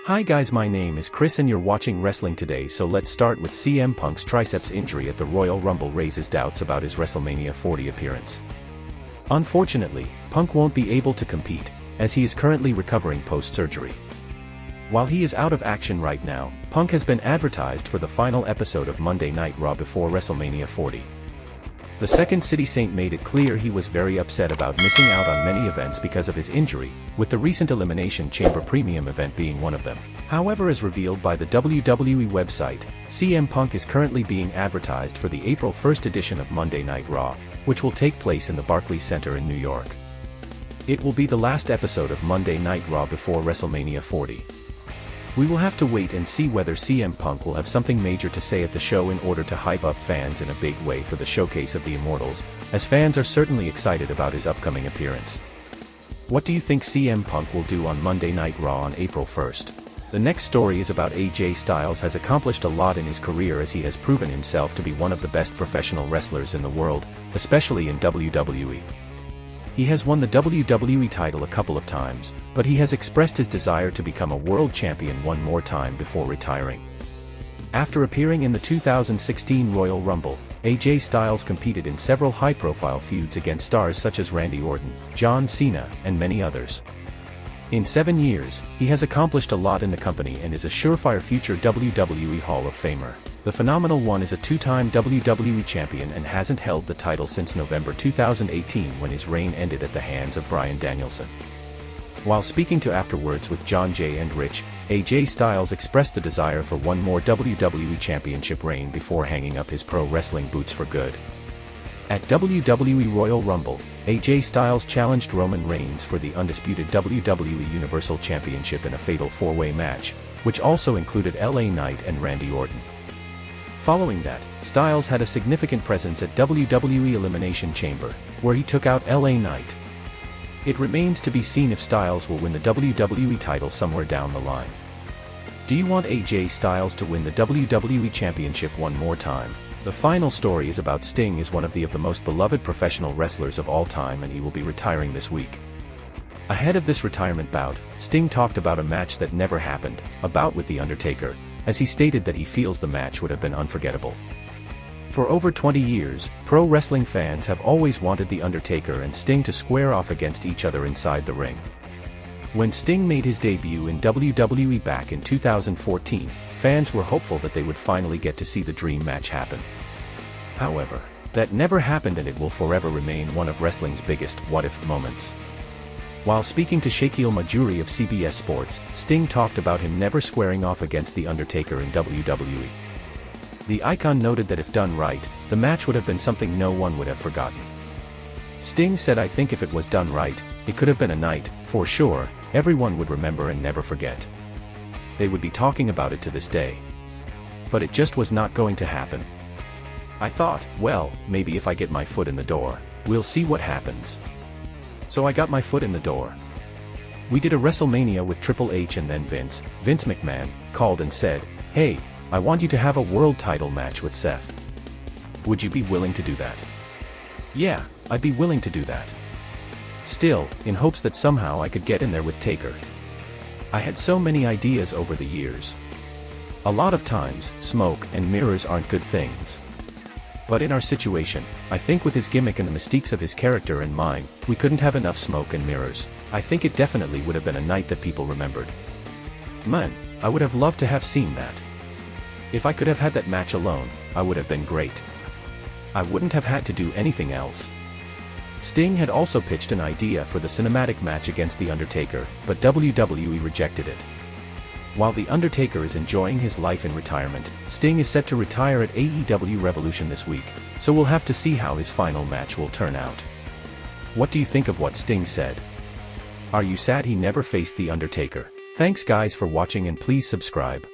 Hi guys, my name is Chris and you're watching Wrestling Today, so let's start with CM Punk's triceps injury at the Royal Rumble raises doubts about his WrestleMania 40 appearance. Unfortunately, Punk won't be able to compete, as he is currently recovering post-surgery. While he is out of action right now, Punk has been advertised for the final episode of Monday Night Raw before WrestleMania 40. The Second City Saint made it clear he was very upset about missing out on many events because of his injury, with the recent Elimination Chamber Premium event being one of them. However, as revealed by the WWE website, CM Punk is currently being advertised for the April 1st edition of Monday Night Raw, which will take place in the Barclays Center in New York. It will be the last episode of Monday Night Raw before WrestleMania 40. We will have to wait and see whether CM Punk will have something major to say at the show in order to hype up fans in a big way for the showcase of the Immortals, as fans are certainly excited about his upcoming appearance. What do you think CM Punk will do on Monday Night Raw on April 1st? The next story is about AJ Styles has accomplished a lot in his career as he has proven himself to be one of the best professional wrestlers in the world, especially in WWE. He has won the WWE title a couple of times, but he has expressed his desire to become a world champion one more time before retiring. After appearing in the 2016 Royal Rumble, AJ Styles competed in several high-profile feuds against stars such as Randy Orton, John Cena, and many others. In 7 years, he has accomplished a lot in the company and is a surefire future WWE Hall of Famer. The Phenomenal One is a two-time WWE champion and hasn't held the title since November 2018 when his reign ended at the hands of Bryan Danielson. While speaking to Afterwards with John Jay and Rich, AJ Styles expressed the desire for one more WWE Championship reign before hanging up his pro wrestling boots for good. At WWE Royal Rumble, AJ Styles challenged Roman Reigns for the undisputed WWE Universal Championship in a fatal four-way match, which also included LA Knight and Randy Orton. Following that, Styles had a significant presence at WWE Elimination Chamber, where he took out LA Knight. It remains to be seen if Styles will win the WWE title somewhere down the line. Do you want AJ Styles to win the WWE Championship one more time? The final story is about Sting is one of the most beloved professional wrestlers of all time and he will be retiring this week. Ahead of this retirement bout, Sting talked about a match that never happened, a bout with The Undertaker, as he stated that he feels the match would have been unforgettable. For over 20 years, pro wrestling fans have always wanted The Undertaker and Sting to square off against each other inside the ring. When Sting made his debut in WWE back in 2014, fans were hopeful that they would finally get to see the dream match happen. However, that never happened and it will forever remain one of wrestling's biggest what-if moments. While speaking to Shaquille Majuri of CBS Sports, Sting talked about him never squaring off against The Undertaker in WWE. The icon noted that if done right, the match would have been something no one would have forgotten. Sting said, "I think if it was done right, it could have been a night, for sure, everyone would remember and never forget. They would be talking about it to this day. But it just was not going to happen. I thought, well, maybe if I get my foot in the door, we'll see what happens. So I got my foot in the door. We did a WrestleMania with Triple H and then Vince McMahon, called and said, hey, I want you to have a world title match with Seth. Would you be willing to do that? Yeah, I'd be willing to do that. Still, in hopes that somehow I could get in there with Taker. I had so many ideas over the years. A lot of times, smoke and mirrors aren't good things. But in our situation, I think with his gimmick and the mystiques of his character and mine, we couldn't have enough smoke and mirrors. I think it definitely would have been a night that people remembered. Man, I would have loved to have seen that. If I could have had that match alone, I would have been great. I wouldn't have had to do anything else." Sting had also pitched an idea for the cinematic match against The Undertaker, but WWE rejected it. While The Undertaker is enjoying his life in retirement, Sting is set to retire at AEW Revolution this week, so we'll have to see how his final match will turn out. What do you think of what Sting said? Are you sad he never faced The Undertaker? Thanks guys for watching and please subscribe.